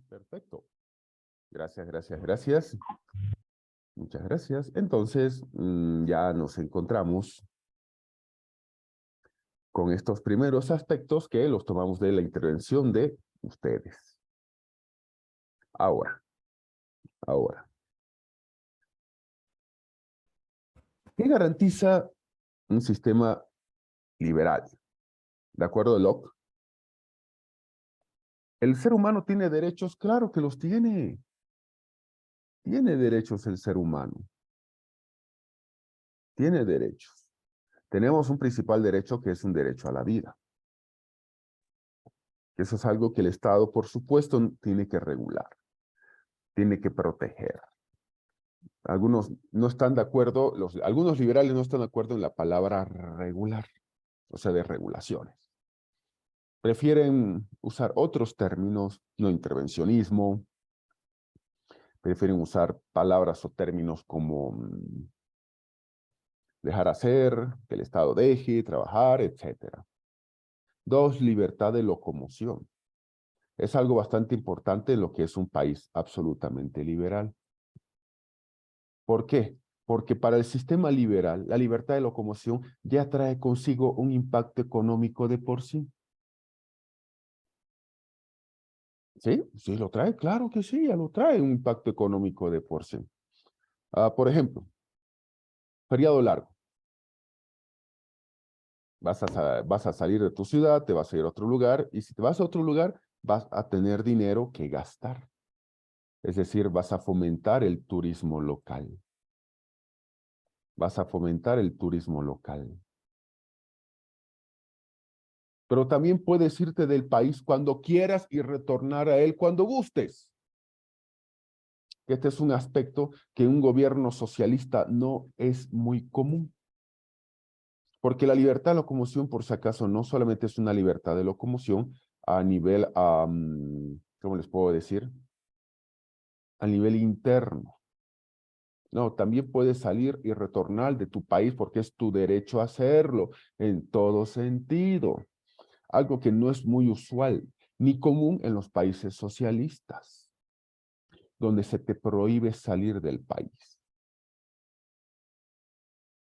Perfecto. Gracias, gracias, gracias. Muchas gracias. Entonces, ya nos encontramos con estos primeros aspectos que los tomamos de la intervención de ustedes. Ahora, ahora. ¿Qué garantiza un sistema liberal? ¿De acuerdo a Locke? ¿El ser humano tiene derechos? Claro que los tiene. Tiene derechos el ser humano. Tiene derechos. Tenemos un principal derecho que es un derecho a la vida. Eso es algo que el Estado, por supuesto, tiene que regular, tiene que proteger. Algunos no están de acuerdo, algunos liberales no están de acuerdo en la palabra regular, o sea, de regulaciones. Prefieren usar otros términos, no intervencionismo, prefieren usar palabras o términos como dejar hacer, que el Estado deje, trabajar, etc. Dos, libertad de locomoción. Es algo bastante importante en lo que es un país absolutamente liberal. ¿Por qué? Porque para el sistema liberal, la libertad de locomoción ya trae consigo un impacto económico de por sí. ¿Sí? Sí, lo trae, claro que sí, ya lo trae un impacto económico de por sí. Por ejemplo, feriado largo. Vas a salir de tu ciudad, te vas a ir a otro lugar, y si te vas a otro lugar, vas a tener dinero que gastar. Es decir, vas a fomentar el turismo local. Vas a fomentar el turismo local. Pero también puedes irte del país cuando quieras y retornar a él cuando gustes. Este es un aspecto que un gobierno socialista no es muy común. Porque la libertad de locomoción, por si acaso, no solamente es una libertad de locomoción a nivel, ¿cómo les puedo decir? A nivel interno. No, también puedes salir y retornar de tu país porque es tu derecho a hacerlo en todo sentido. Algo que no es muy usual ni común en los países socialistas, donde se te prohíbe salir del país.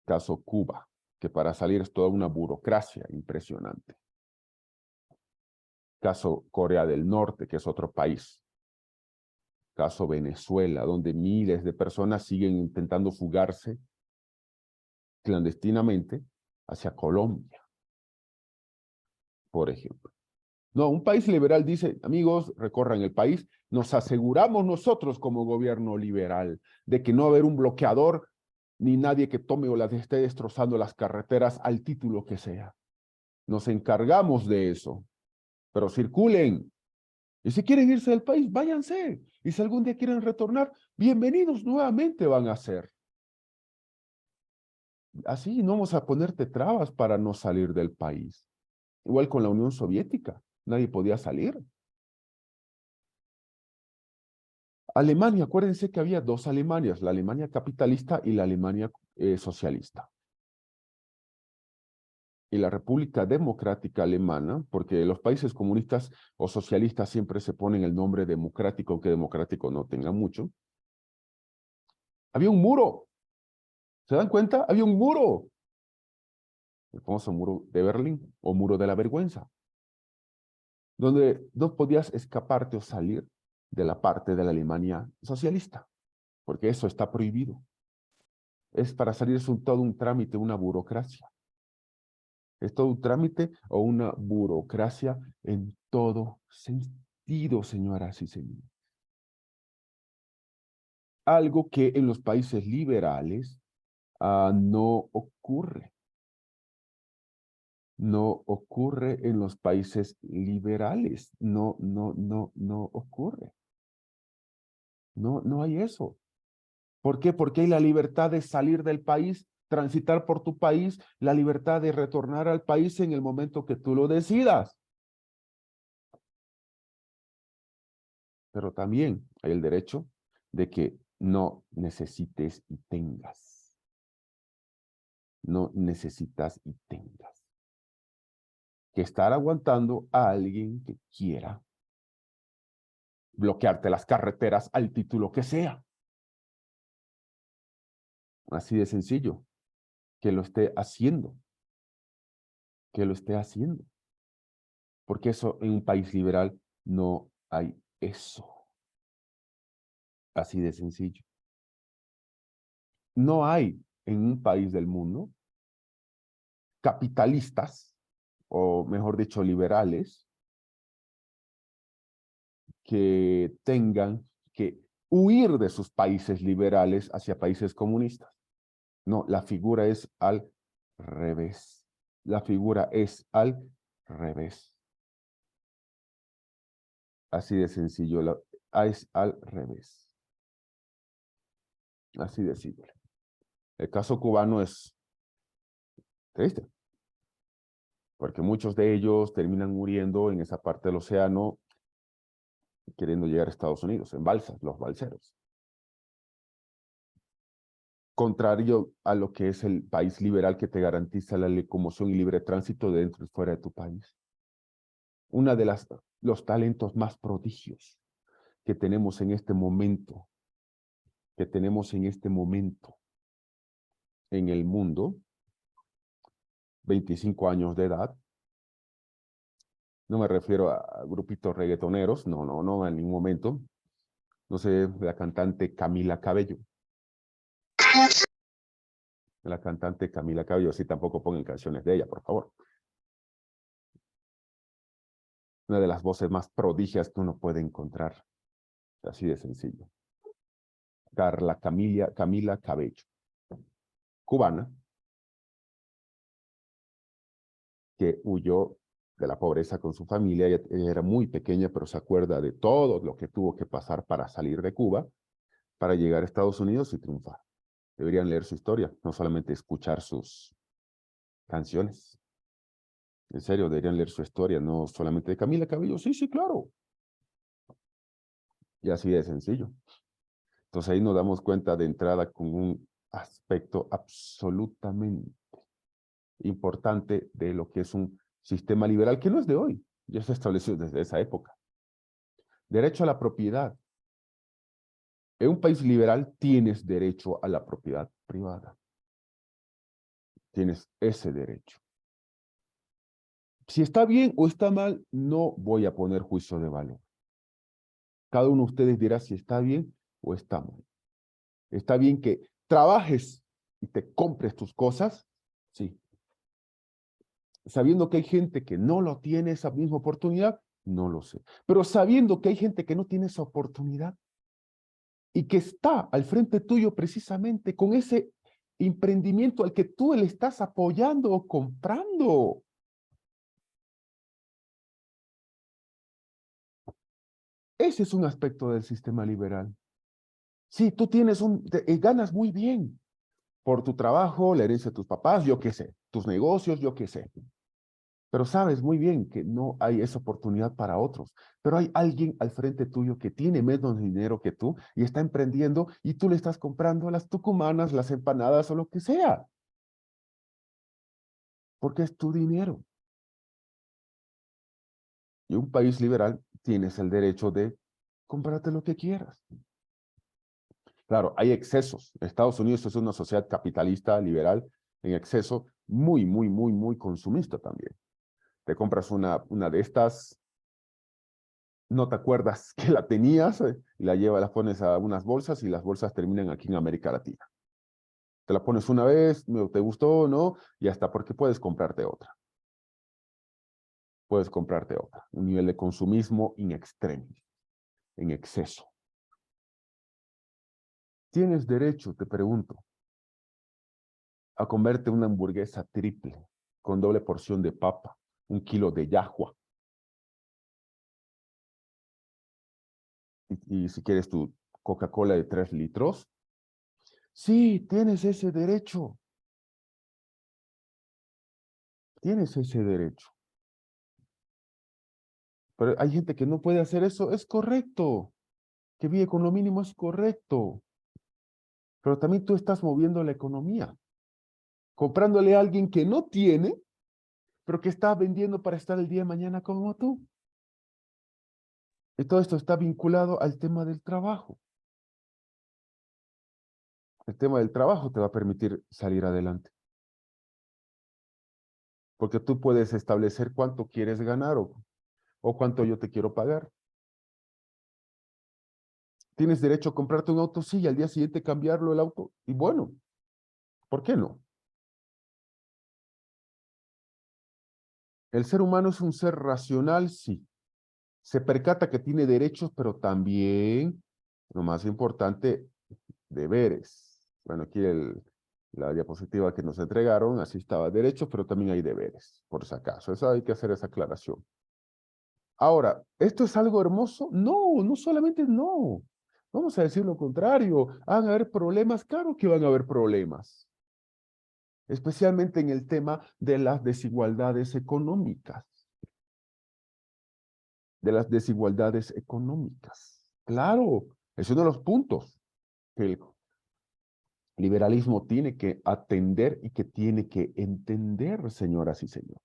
Caso Cuba, que para salir es toda una burocracia impresionante. Caso Corea del Norte, que es otro país. Caso Venezuela, donde miles de personas siguen intentando fugarse clandestinamente hacia Colombia, por ejemplo. No, un país liberal dice, amigos, recorran el país, nos aseguramos nosotros como gobierno liberal de que no va a haber un bloqueador ni nadie que tome o las esté destrozando las carreteras al título que sea. Nos encargamos de eso, pero circulen. Y si quieren irse del país, váyanse. Y si algún día quieren retornar, bienvenidos nuevamente van a ser. Así no vamos a ponerte trabas para no salir del país. Igual con la Unión Soviética, nadie podía salir. Alemania, acuérdense que había dos Alemanias, la Alemania capitalista y la Alemania socialista. Y la República Democrática Alemana, porque los países comunistas o socialistas siempre se ponen el nombre democrático, aunque democrático no tenga mucho. Había un muro. ¿Se dan cuenta? Había un muro. El famoso muro de Berlín o muro de la vergüenza, donde no podías escaparte o salir de la parte de la Alemania socialista, porque eso está prohibido. Es para salir es todo un trámite, una burocracia. Es todo un trámite o una burocracia en todo sentido, señoras y señores. Algo que en los países liberales no ocurre. No ocurre en los países liberales. No ocurre. No hay eso. ¿Por qué? Porque hay la libertad de salir del país, transitar por tu país, la libertad de retornar al país en el momento que tú lo decidas. Pero también hay el derecho de que no necesites y tengas. No necesitas y tengas. Que estar aguantando a alguien que quiera bloquearte las carreteras al título que sea. Así de sencillo. Que lo esté haciendo. Que lo esté haciendo. Porque eso en un país liberal no hay eso. Así de sencillo. No hay en un país del mundo capitalistas, o mejor dicho, liberales, que tengan que huir de sus países liberales hacia países comunistas. No, la figura es al revés. La figura es al revés. Así de sencillo, es al revés. Así de simple. El caso cubano es triste, porque muchos de ellos terminan muriendo en esa parte del océano queriendo llegar a Estados Unidos, en balsas, los balseros. Contrario a lo que es el país liberal que te garantiza la locomoción y libre tránsito dentro y fuera de tu país. Una de los talentos más prodigios que tenemos en este momento, en el mundo, 25 años de edad, no me refiero a grupitos reggaetoneros, no, en ningún momento, no sé, la cantante Camila Cabello. La cantante Camila Cabello, sí, tampoco pongan canciones de ella, por favor. Una de las voces más prodigias que uno puede encontrar, así de sencillo. Camila Cabello, cubana, que huyó de la pobreza con su familia. Ella era muy pequeña, pero se acuerda de todo lo que tuvo que pasar para salir de Cuba, para llegar a Estados Unidos y triunfar. Deberían leer su historia, no solamente escuchar sus canciones. En serio, deberían leer su historia, no solamente de Camila Cabello. Sí, sí, claro. Y así de sencillo. Entonces ahí nos damos cuenta de entrada con un aspecto absolutamente importante de lo que es un sistema liberal, que no es de hoy, ya se estableció desde esa época. Derecho a la propiedad. En un país liberal tienes derecho a la propiedad privada. Tienes ese derecho. Si está bien o está mal, no voy a poner juicio de valor. Cada uno de ustedes dirá si está bien o está mal. ¿Está bien que trabajes y te compres tus cosas? Sí. Sabiendo que hay gente que no lo tiene esa misma oportunidad, no lo sé. Pero sabiendo que hay gente que no tiene esa oportunidad y que está al frente tuyo precisamente con ese emprendimiento al que tú le estás apoyando o comprando. Ese es un aspecto del sistema liberal. Sí, tú tienes ganas muy bien por tu trabajo, la herencia de tus papás, yo qué sé, tus negocios, yo qué sé. Pero sabes muy bien que no hay esa oportunidad para otros. Pero hay alguien al frente tuyo que tiene menos dinero que tú y está emprendiendo y tú le estás comprando las tucumanas, las empanadas o lo que sea. Porque es tu dinero. Y un país liberal tienes el derecho de comprarte lo que quieras. Claro, hay excesos. Estados Unidos es una sociedad capitalista, liberal, en exceso, muy consumista también. Te compras una de estas, no te acuerdas que la tenías, y la pones a unas bolsas y las bolsas terminan aquí en América Latina. Te la pones una vez, no te gustó o no, y hasta porque puedes comprarte otra. Puedes comprarte otra. Un nivel de consumismo in extremis, en exceso. ¿Tienes derecho, te pregunto, a comerte una hamburguesa triple, con doble porción de papa, 1 kilo de yahua? Y si quieres tu Coca-Cola de 3 litros, sí, tienes ese derecho. Tienes ese derecho. Pero hay gente que no puede hacer eso, es correcto. Que vive con lo mínimo es correcto. Pero también tú estás moviendo la economía, comprándole a alguien que no tiene, pero que está vendiendo para estar el día de mañana como tú. Y todo esto está vinculado al tema del trabajo. El tema del trabajo te va a permitir salir adelante. Porque tú puedes establecer cuánto quieres ganar o cuánto yo te quiero pagar. ¿Tienes derecho a comprarte un auto? Sí, y al día siguiente cambiarlo el auto. Y bueno, ¿por qué no? El ser humano es un ser racional, sí. Se percata que tiene derechos, pero también, lo más importante, deberes. Bueno, aquí la diapositiva que nos entregaron, así estaba derechos, pero también hay deberes, por si acaso. Eso hay que hacer esa aclaración. Ahora, ¿esto es algo hermoso? No, no solamente no. Vamos a decir lo contrario. ¿Van a haber problemas? Claro que van a haber problemas. Especialmente en el tema de las desigualdades económicas. De las desigualdades económicas. Claro, es uno de los puntos que el liberalismo tiene que atender y que tiene que entender, señoras y señores.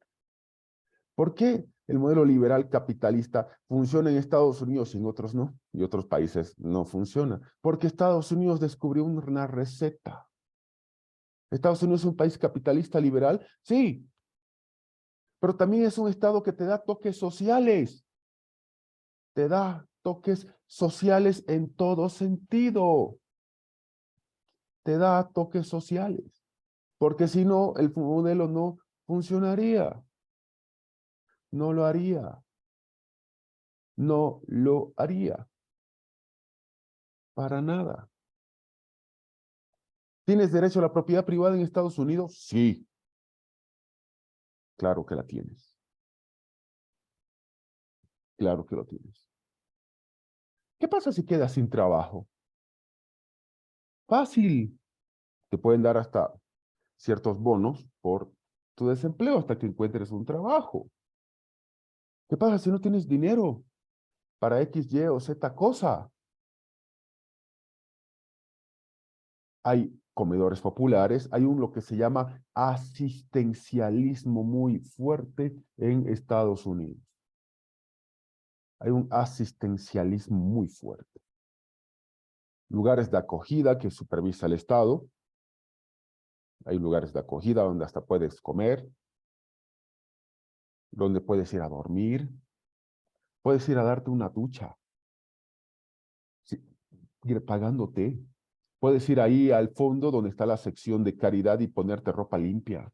¿Por qué el modelo liberal capitalista funciona en Estados Unidos y en otros no? Y otros países no funciona. Porque Estados Unidos descubrió una receta. ¿Estados Unidos es un país capitalista liberal? Sí, pero también es un estado que te da toques sociales. Te da toques sociales en todo sentido. Te da toques sociales. Porque si no, el modelo no funcionaría. No lo haría. No lo haría. Para nada. ¿Tienes derecho a la propiedad privada en Estados Unidos? Sí, claro que la tienes. Claro que lo tienes. ¿Qué pasa si quedas sin trabajo? Fácil. Te pueden dar hasta ciertos bonos por tu desempleo hasta que encuentres un trabajo. ¿Qué pasa si no tienes dinero para X, Y o Z cosa? Hay comedores populares, hay lo que se llama asistencialismo muy fuerte en Estados Unidos. Hay un asistencialismo muy fuerte. Lugares de acogida que supervisa el Estado. Hay lugares de acogida donde hasta puedes comer, donde puedes ir a dormir, puedes ir a darte una ducha, sí, ir pagándote. Puedes ir ahí al fondo donde está la sección de caridad y ponerte ropa limpia,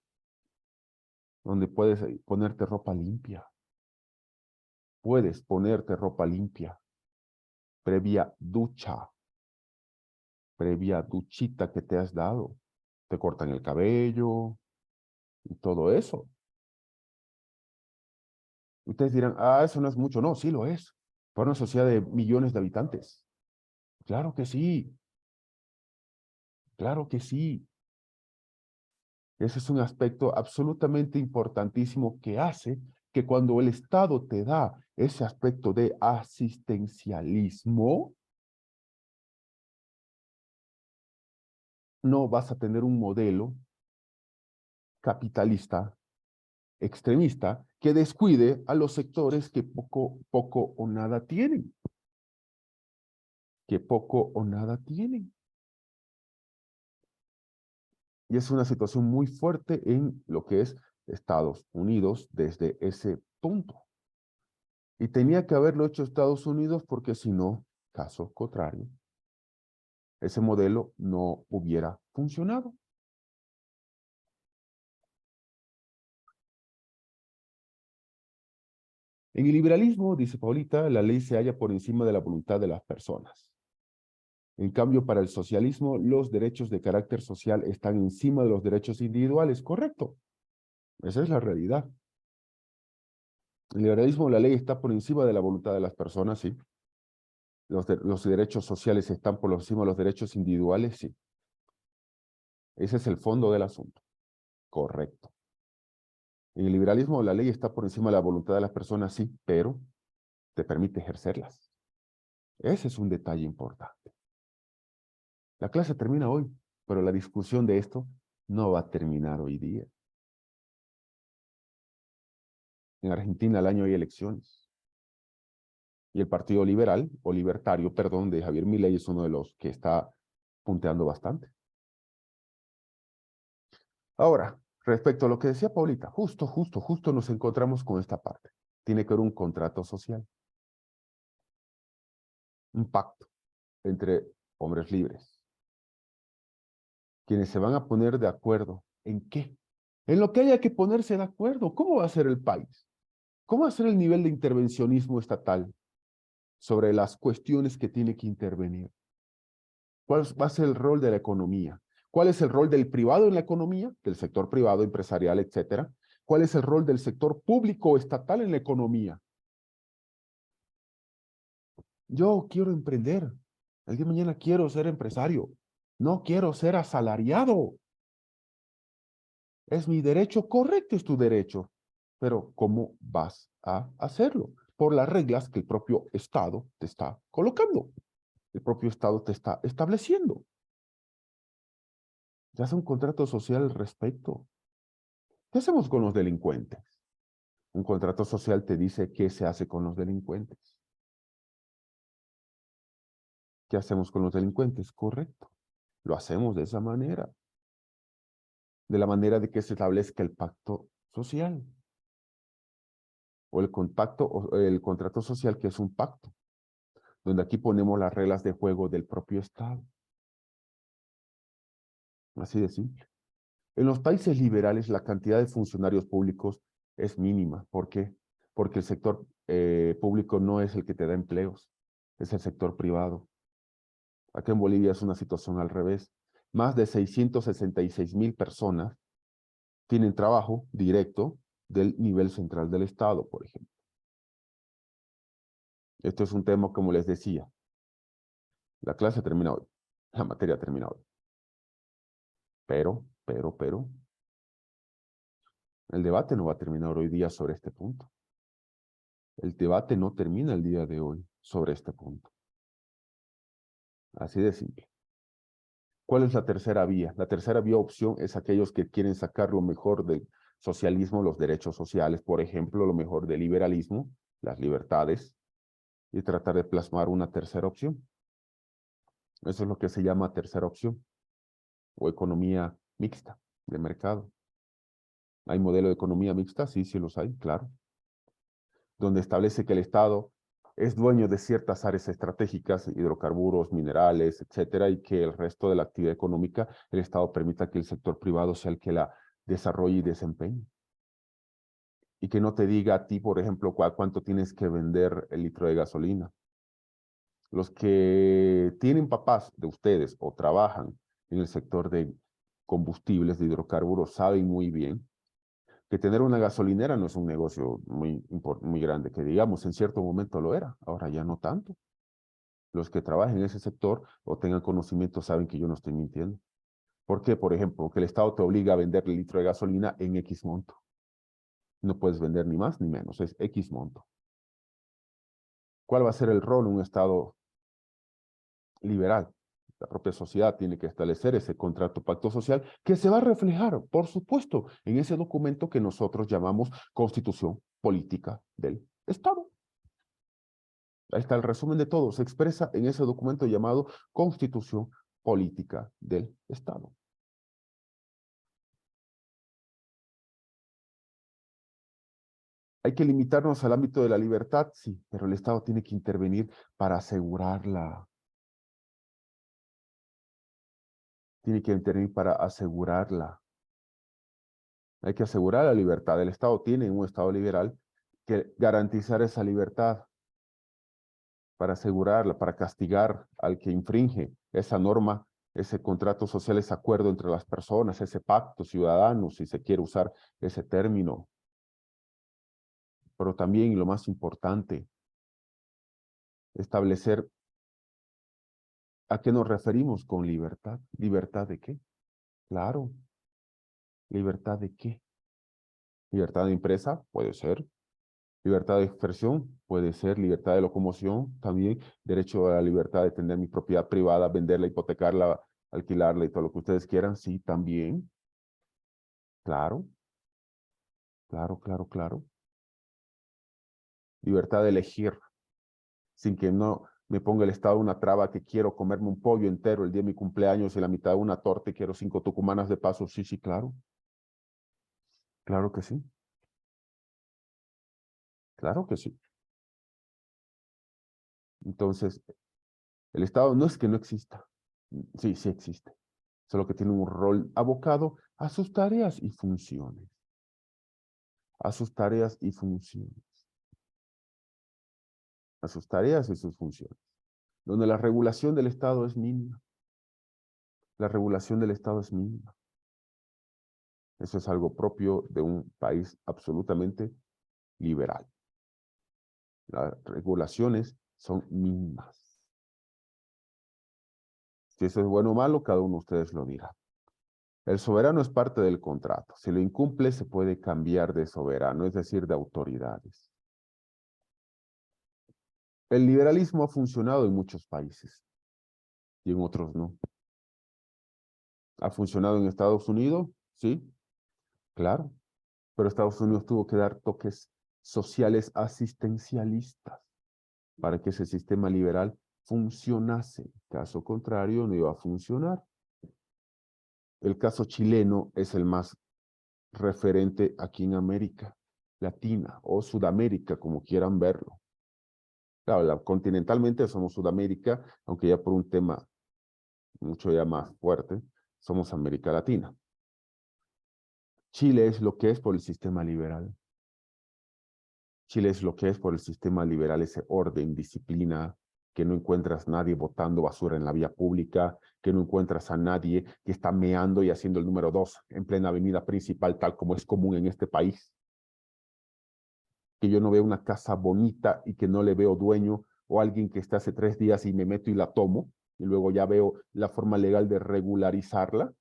donde puedes ponerte ropa limpia. Puedes ponerte ropa limpia, previa ducha, previa duchita que te has dado. Te cortan el cabello y todo eso. Ustedes dirán, ah, eso no es mucho. No, sí lo es. Para una sociedad de millones de habitantes. Claro que sí, claro que sí. Ese es un aspecto absolutamente importantísimo que hace que cuando el Estado te da ese aspecto de asistencialismo, no vas a tener un modelo capitalista, extremista, que descuide a los sectores que poco o nada tienen. Que poco o nada tienen. Y es una situación muy fuerte en lo que es Estados Unidos desde ese punto. Y tenía que haberlo hecho Estados Unidos porque si no, caso contrario, ese modelo no hubiera funcionado. En el liberalismo, dice Paulita, la ley se halla por encima de la voluntad de las personas. En cambio, para el socialismo, los derechos de carácter social están encima de los derechos individuales. Correcto. Esa es la realidad. En el liberalismo, la ley está por encima de la voluntad de las personas, sí. Los derechos sociales están por encima de los derechos individuales, sí. Ese es el fondo del asunto. Correcto. En el liberalismo, la ley está por encima de la voluntad de las personas, sí, pero te permite ejercerlas. Ese es un detalle importante. La clase termina hoy, pero la discusión de esto no va a terminar hoy día. En Argentina al año hay elecciones. Y el Partido Liberal, o Libertario, perdón, de Javier Milei es uno de los que está punteando bastante. Ahora, respecto a lo que decía Paulita, justo nos encontramos con esta parte. Tiene que haber un contrato social, un pacto entre hombres libres, quienes se van a poner de acuerdo. ¿En qué? En lo que haya que ponerse de acuerdo. ¿Cómo va a ser el país? ¿Cómo va a ser el nivel de intervencionismo estatal sobre las cuestiones que tiene que intervenir? ¿Cuál va a ser el rol de la economía? ¿Cuál es el rol del privado en la economía, del sector privado, empresarial, etcétera? ¿Cuál es el rol del sector público o estatal en la economía? Yo quiero emprender. El día de mañana quiero ser empresario. No quiero ser asalariado. Es mi derecho, correcto, es tu derecho. Pero ¿cómo vas a hacerlo? Por las reglas que el propio Estado te está colocando. El propio Estado te está estableciendo. Ya hace un contrato social al respecto. ¿Qué hacemos con los delincuentes? Un contrato social te dice qué se hace con los delincuentes. ¿Qué hacemos con los delincuentes? Correcto. Lo hacemos de esa manera. De la manera de que se establezca el pacto social. O el compacto, o el contrato social, que es un pacto. Donde aquí ponemos las reglas de juego del propio Estado. Así de simple. En los países liberales la cantidad de funcionarios públicos es mínima. ¿Por qué? Porque el sector público no es el que te da empleos, es el sector privado. Acá en Bolivia es una situación al revés. Más de 666,000 personas tienen trabajo directo del nivel central del Estado, por ejemplo. Esto es un tema, como les decía, la clase termina hoy, la materia termina hoy. Pero, el debate no va a terminar hoy día sobre este punto. El debate no termina el día de hoy sobre este punto. Así de simple. ¿Cuál es la tercera vía? La tercera vía opción es aquellos que quieren sacar lo mejor del socialismo, los derechos sociales, por ejemplo, lo mejor del liberalismo, las libertades, y tratar de plasmar una tercera opción. Eso es lo que se llama tercera opción, o economía mixta de mercado. ¿Hay modelo de economía mixta? Sí, sí los hay, claro. Donde establece que el Estado es dueño de ciertas áreas estratégicas, hidrocarburos, minerales, etcétera, y que el resto de la actividad económica, el Estado permita que el sector privado sea el que la desarrolle y desempeñe. Y que no te diga a ti, por ejemplo, cuánto tienes que vender el litro de gasolina. Los que tienen papás de ustedes o trabajan en el sector de combustibles, de hidrocarburos, saben muy bien que tener una gasolinera no es un negocio muy grande, que digamos, en cierto momento lo era, ahora ya no tanto. Los que trabajen en ese sector o tengan conocimiento saben que yo no estoy mintiendo. ¿Por qué? Por ejemplo, que el Estado te obliga a vender el litro de gasolina en X monto. No puedes vender ni más ni menos, es X monto. ¿Cuál va a ser el rol de un Estado liberal? La propia sociedad tiene que establecer ese contrato pacto social que se va a reflejar, por supuesto, en ese documento que nosotros llamamos Constitución Política del Estado. Ahí está el resumen de todo. Se expresa en ese documento llamado Constitución Política del Estado. Hay que limitarnos al ámbito de la libertad, sí, pero el Estado tiene que intervenir para asegurarla. Tiene que intervenir para asegurarla. Hay que asegurar la libertad. El Estado tiene, en un Estado liberal, que garantizar esa libertad para asegurarla, para castigar al que infringe esa norma, ese contrato social, ese acuerdo entre las personas, ese pacto ciudadano, si se quiere usar ese término. Pero también, y lo más importante, establecer a qué nos referimos con libertad. ¿Libertad de qué? Claro, ¿libertad de qué? Libertad de empresa, puede ser. Libertad de expresión, puede ser. Libertad de locomoción, también. Derecho a la libertad de tener mi propiedad privada, venderla, hipotecarla, alquilarla y todo lo que ustedes quieran, sí, también. Claro, claro. Libertad de elegir. sin que no me ponga el Estado una traba que quiero comerme un pollo entero el día de mi cumpleaños y la mitad de una torta y quiero 5 tucumanas de paso. Sí, sí, claro. Claro que sí. Claro que sí. Entonces, el Estado no es que no exista. Sí, sí existe. Solo que tiene un rol abocado a sus tareas y funciones. A sus tareas y funciones. A sus tareas y sus funciones. Donde la regulación del Estado es mínima. La regulación del Estado es mínima. Eso es algo propio de un país absolutamente liberal. Las regulaciones son mínimas. Si eso es bueno o malo, cada uno de ustedes lo dirá. El soberano es parte del contrato. Si lo incumple, se puede cambiar de soberano, es decir, de autoridades. El liberalismo ha funcionado en muchos países y en otros no. ¿Ha funcionado en Estados Unidos? Sí, claro. Pero Estados Unidos tuvo que dar toques sociales asistencialistas para que ese sistema liberal funcionase. Caso contrario, no iba a funcionar. El caso chileno es el más referente aquí en América Latina o Sudamérica, como quieran verlo. Claro, continentalmente somos Sudamérica, aunque ya por un tema mucho ya más fuerte, somos América Latina. Chile es lo que es por el sistema liberal. Chile es lo que es por el sistema liberal, ese orden, disciplina, que no encuentras nadie botando basura en la vía pública, que no encuentras a nadie que está meando y haciendo el número 2 en plena avenida principal, tal como es común en este país. Que yo no veo una casa bonita y que no le veo dueño, o alguien que está hace 3 días y me meto y la tomo, y luego ya veo la forma legal de regularizarla,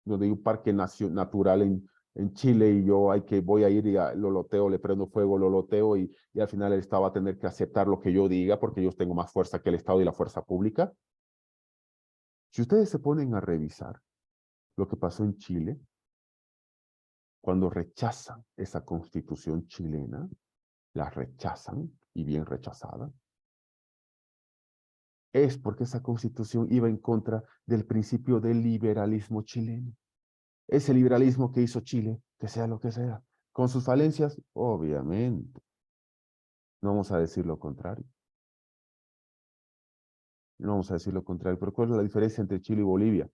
donde hay un parque natural en Chile y yo voy a ir y lo loteo, le prendo fuego, lo loteo y al final el Estado va a tener que aceptar lo que yo diga porque yo tengo más fuerza que el Estado y la fuerza pública. Si ustedes se ponen a revisar lo que pasó en Chile, cuando rechazan esa constitución chilena, la rechazan y bien rechazada, es porque esa constitución iba en contra del principio del liberalismo chileno. Ese liberalismo que hizo Chile, que sea lo que sea, con sus falencias, obviamente. No vamos a decir lo contrario. No vamos a decir lo contrario. Pero ¿cuál es la diferencia entre Chile y Bolivia?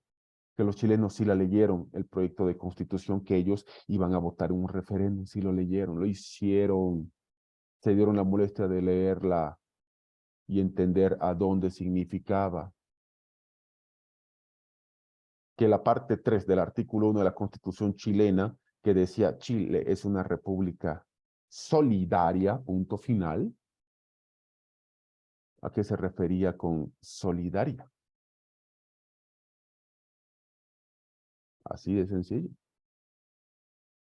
Que los chilenos sí la leyeron, el proyecto de constitución que ellos iban a votar en un referéndum, sí lo leyeron, lo hicieron, se dieron la molestia de leerla y entender a dónde significaba. Que la parte 3 del artículo 1 de la Constitución chilena, que decía Chile es una república solidaria, punto final, ¿a qué se refería con solidaria? Así de sencillo.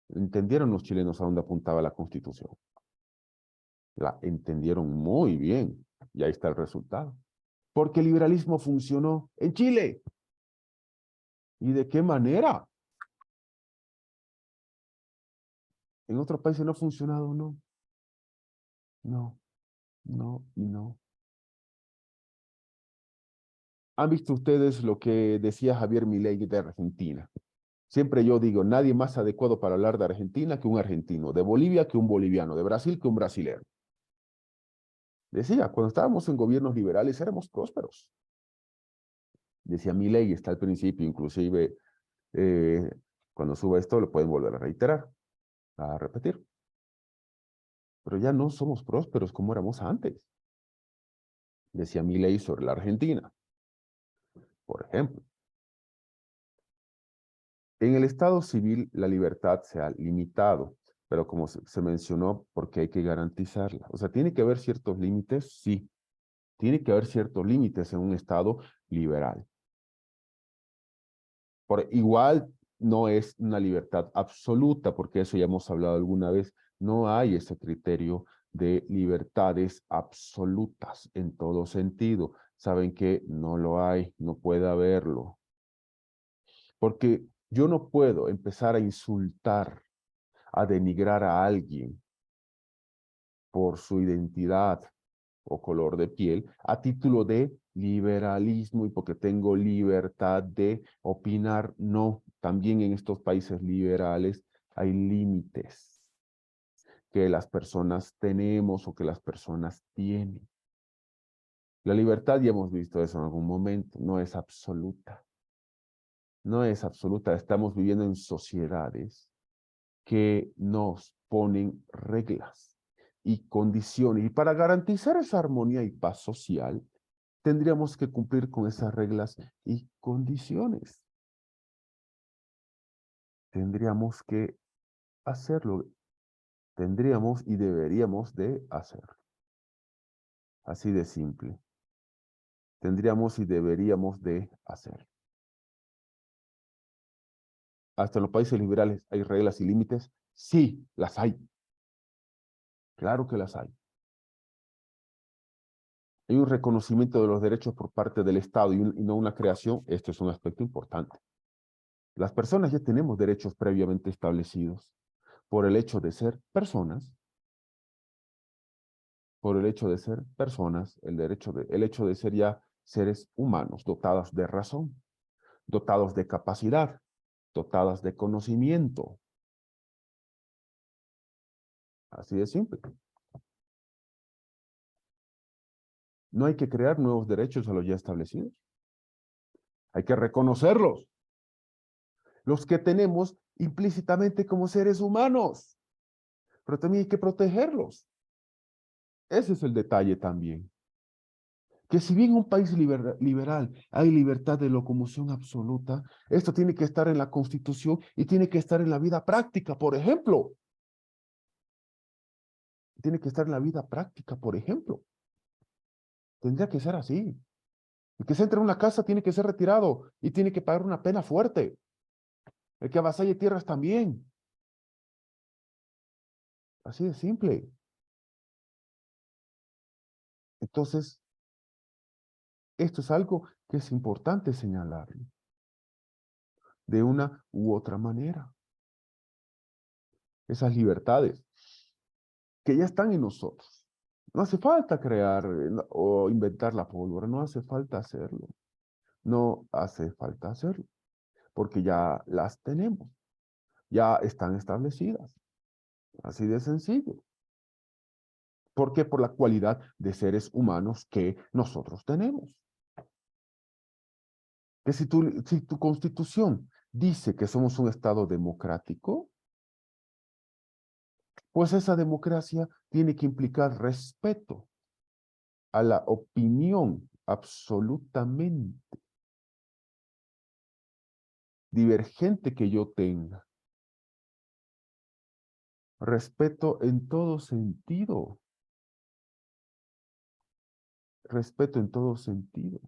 ¿Entendieron los chilenos a dónde apuntaba la Constitución? La entendieron muy bien, y ahí está el resultado. Porque el liberalismo funcionó en Chile. ¿Y de qué manera? En otros países no ha funcionado, no. No, no y no. ¿Han visto ustedes lo que decía Javier Milei de Argentina? Siempre yo digo, nadie más adecuado para hablar de Argentina que un argentino, de Bolivia que un boliviano, de Brasil que un brasilero. Decía, cuando estábamos en gobiernos liberales éramos prósperos. Decía Milei, está al principio, inclusive eh, cuando suba esto lo pueden volver a reiterar, a repetir. Pero ya no somos prósperos como éramos antes. Decía Milei sobre la Argentina, por ejemplo. En el Estado civil la libertad se ha limitado, pero como se mencionó, porque hay que garantizarla. O sea, ¿tiene que haber ciertos límites? Sí. Tiene que haber ciertos límites en un Estado liberal. Por igual no es una libertad absoluta, porque eso ya hemos hablado alguna vez. No hay ese criterio de libertades absolutas en todo sentido. Saben que no lo hay, no puede haberlo. Porque yo no puedo empezar a insultar, a denigrar a alguien por su identidad o color de piel a título de liberalismo y porque tengo libertad de opinar. No, también en estos países liberales hay límites que las personas tenemos o que las personas tienen. La libertad, ya hemos visto eso en algún momento, no es absoluta. No es absoluta. Estamos viviendo en sociedades que nos ponen reglas y condiciones. Y para garantizar esa armonía y paz social, tendríamos que cumplir con esas reglas y condiciones. Tendríamos que hacerlo. Tendríamos y deberíamos de hacerlo. Así de simple. Tendríamos y deberíamos de hacerlo. ¿Hasta en los países liberales hay reglas y límites? Sí, las hay. Claro que las hay. Hay un reconocimiento de los derechos por parte del Estado y no una creación. Esto es un aspecto importante. Las personas ya tenemos derechos previamente establecidos por el hecho de ser personas, por el hecho de ser personas, el hecho de ser ya seres humanos dotados de razón, dotados de capacidad, dotadas de conocimiento. Así de simple. No hay que crear nuevos derechos a los ya establecidos. Hay que reconocerlos. Los que tenemos implícitamente como seres humanos. Pero también hay que protegerlos. Ese es el detalle también. Que si bien en un país liberal hay libertad de locomoción absoluta, esto tiene que estar en la Constitución y tiene que estar en la vida práctica, por ejemplo. Tiene que estar en la vida práctica, por ejemplo. Tendría que ser así. El que se entre en una casa tiene que ser retirado y tiene que pagar una pena fuerte. El que avasalle tierras también. Así de simple. Entonces, esto es algo que es importante señalarlo de una u otra manera. Esas libertades que ya están en nosotros. No hace falta crear o inventar la pólvora, no hace falta hacerlo. No hace falta hacerlo, porque ya las tenemos, ya están establecidas. Así de sencillo. ¿Por qué? Por la cualidad de seres humanos que nosotros tenemos. Que si tu constitución dice que somos un Estado democrático, pues esa democracia tiene que implicar respeto a la opinión absolutamente divergente que yo tenga. Respeto en todo sentido. Respeto en todo sentido.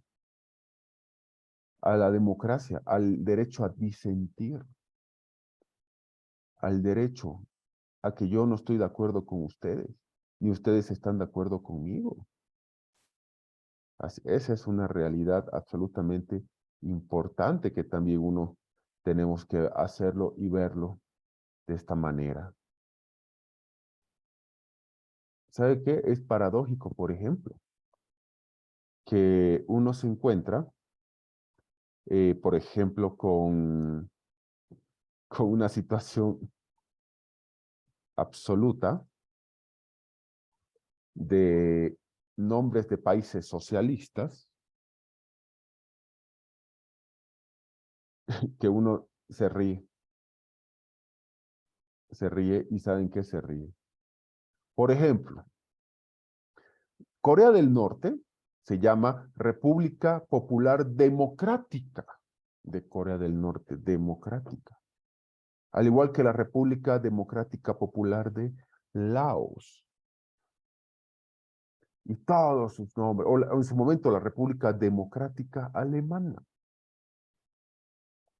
A la democracia, al derecho a disentir, al derecho a que yo no estoy de acuerdo con ustedes, ni ustedes están de acuerdo conmigo. Esa es una realidad absolutamente importante que también uno tenemos que hacerlo y verlo de esta manera. ¿Sabe qué? Es paradójico, por ejemplo, que uno se encuentra, por ejemplo, con una situación absoluta de nombres de países socialistas que uno se ríe y saben que se ríe. Por ejemplo, Corea del Norte se llama República Popular Democrática de Corea del Norte, democrática. Al igual que la República Democrática Popular de Laos. Y todos sus nombres, o en su momento la República Democrática Alemana,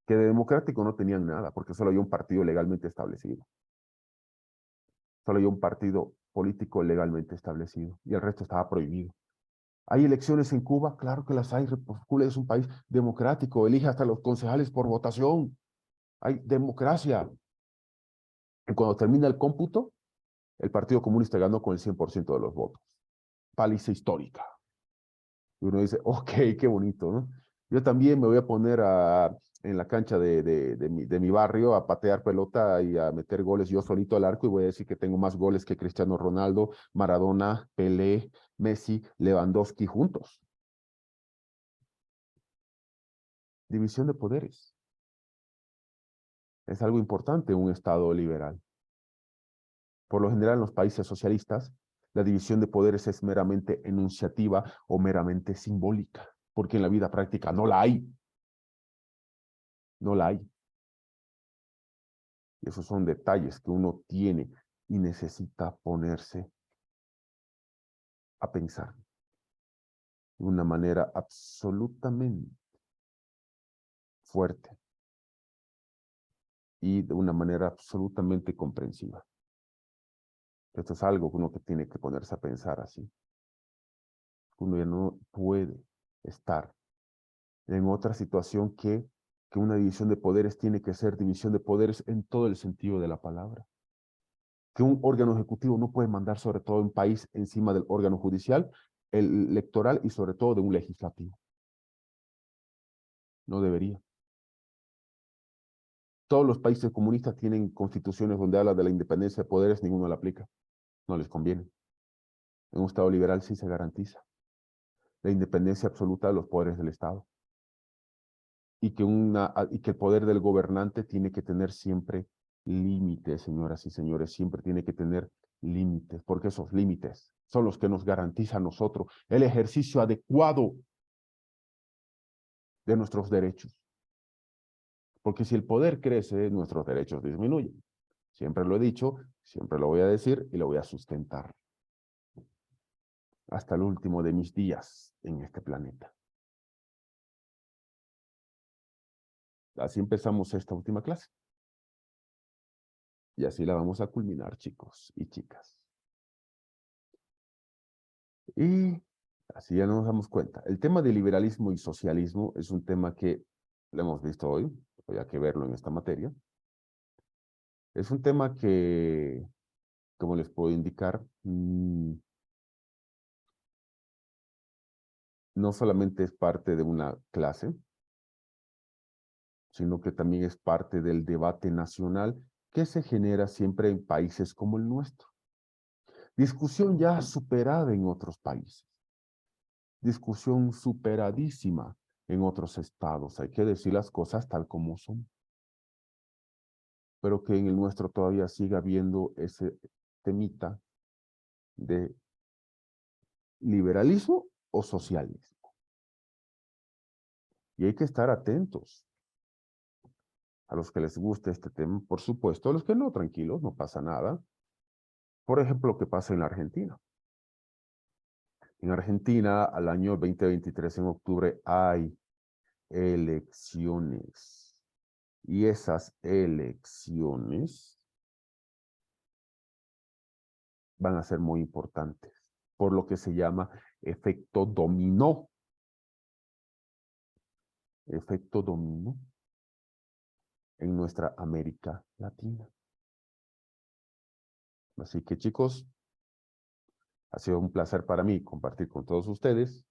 que de democrático no tenían nada, porque solo había un partido legalmente establecido. Solo había un partido político legalmente establecido, y el resto estaba prohibido. ¿Hay elecciones en Cuba? Claro que las hay. Cuba es un país democrático, elige hasta los concejales por votación. Hay democracia. Y cuando termina el cómputo, el Partido Comunista ganó con el 100% de los votos. Paliza histórica. Y uno dice, ok, qué bonito, ¿no? Yo también me voy a poner en la cancha de mi barrio a patear pelota y a meter goles yo solito al arco y voy a decir que tengo más goles que Cristiano Ronaldo, Maradona, Pelé, Messi, Lewandowski juntos. División de poderes. Es algo importante en un Estado liberal. Por lo general, en los países socialistas, la división de poderes es meramente enunciativa o meramente simbólica, porque en la vida práctica no la hay. No la hay. Y esos son detalles que uno tiene y necesita ponerse a pensar de una manera absolutamente fuerte y de una manera absolutamente comprensiva. Esto es algo que uno que tiene que ponerse a pensar así. Uno ya no puede estar en otra situación que una división de poderes tiene que ser división de poderes en todo el sentido de la palabra. Que un órgano ejecutivo no puede mandar sobre todo un país encima del órgano judicial, el electoral y sobre todo de un legislativo. No debería. Todos los países comunistas tienen constituciones donde habla de la independencia de poderes, ninguno la aplica. No les conviene. En un Estado liberal sí se garantiza la independencia absoluta de los poderes del Estado. Y que el poder del gobernante tiene que tener siempre límites, señoras y señores, siempre tiene que tener límites, porque esos límites son los que nos garantizan a nosotros el ejercicio adecuado de nuestros derechos. Porque si el poder crece, nuestros derechos disminuyen. Siempre lo he dicho, siempre lo voy a decir y lo voy a sustentar. Hasta el último de mis días en este planeta. Así empezamos esta última clase. Y así la vamos a culminar, chicos y chicas. Y así ya nos damos cuenta. El tema de liberalismo y socialismo es un tema que lo hemos visto hoy, había que verlo en esta materia. Es un tema que, como les puedo indicar, no solamente es parte de una clase, sino que también es parte del debate nacional que se genera siempre en países como el nuestro. Discusión ya superada en otros países. Discusión superadísima en otros estados. Hay que decir las cosas tal como son. Pero que en el nuestro todavía siga habiendo ese temita de liberalismo o socialismo. Y hay que estar atentos a los que les guste este tema, por supuesto, a los que no, tranquilos, no pasa nada. Por ejemplo, lo que pasa en la Argentina. En Argentina, al año 2023, en octubre, hay elecciones. Y esas elecciones van a ser muy importantes, por lo que se llama efecto dominó. Efecto dominó en nuestra América Latina. Así que, chicos, ha sido un placer para mí compartir con todos ustedes.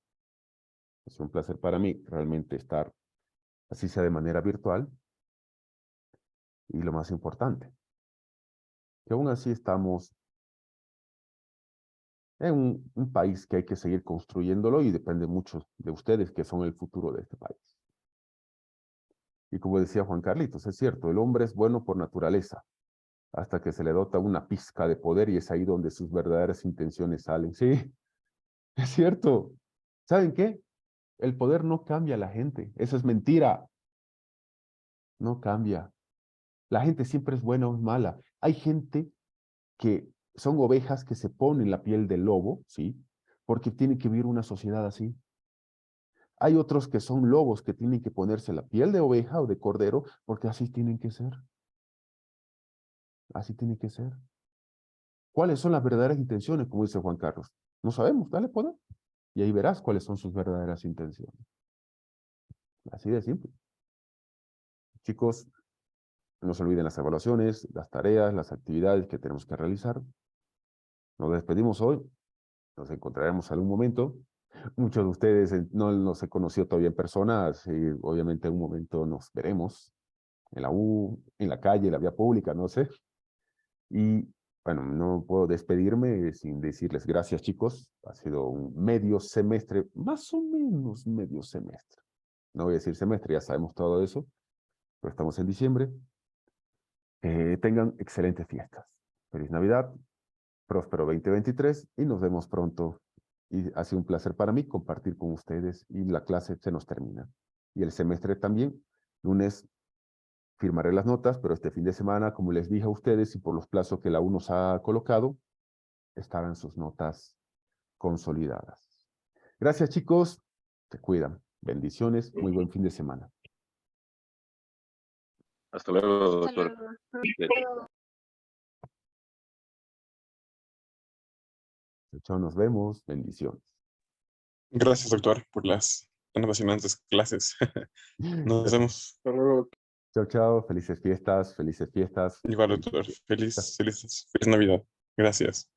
Ha sido un placer para mí realmente estar, así sea de manera virtual. Y lo más importante, que aún así estamos en un país que hay que seguir construyéndolo y depende mucho de ustedes, que son el futuro de este país. Y como decía Juan Carlitos, es cierto, el hombre es bueno por naturaleza, hasta que se le dota una pizca de poder y es ahí donde sus verdaderas intenciones salen. Sí, es cierto. ¿Saben qué? El poder no cambia a la gente. Eso es mentira. No cambia. La gente siempre es buena o es mala. Hay gente que son ovejas que se ponen la piel del lobo, ¿sí? Porque tienen que vivir una sociedad así. Hay otros que son lobos que tienen que ponerse la piel de oveja o de cordero porque así tienen que ser. Así tiene que ser. ¿Cuáles son las verdaderas intenciones? Como dice Juan Carlos. No sabemos, dale poder. Y ahí verás cuáles son sus verdaderas intenciones. Así de simple. Chicos, no se olviden las evaluaciones, las tareas, las actividades que tenemos que realizar. Nos despedimos hoy. Nos encontraremos algún momento. Muchos de ustedes no los he conocido todavía en persona, así, obviamente en un momento nos veremos en la U, en la calle, en la vía pública, no sé. Y bueno, no puedo despedirme sin decirles gracias, chicos. Ha sido un medio semestre, más o menos medio semestre. No voy a decir semestre, ya sabemos todo eso, pero estamos en diciembre. Tengan excelentes fiestas. Feliz Navidad, próspero 2023 y nos vemos pronto. Y ha sido un placer para mí compartir con ustedes y la clase se nos termina. Y el semestre también. Lunes firmaré las notas, pero este fin de semana, como les dije a ustedes y por los plazos que la U nos ha colocado, estarán sus notas consolidadas. Gracias, chicos. Se cuidan. Bendiciones. Muy buen fin de semana. Hasta luego, Hasta doctor. luego. Chao, nos vemos. Bendiciones. Gracias, doctor, por las tan apasionantes clases. Nos vemos. Hasta luego. Chao, chao. Felices fiestas. Felices fiestas. Igual, doctor. Feliz Navidad. Gracias.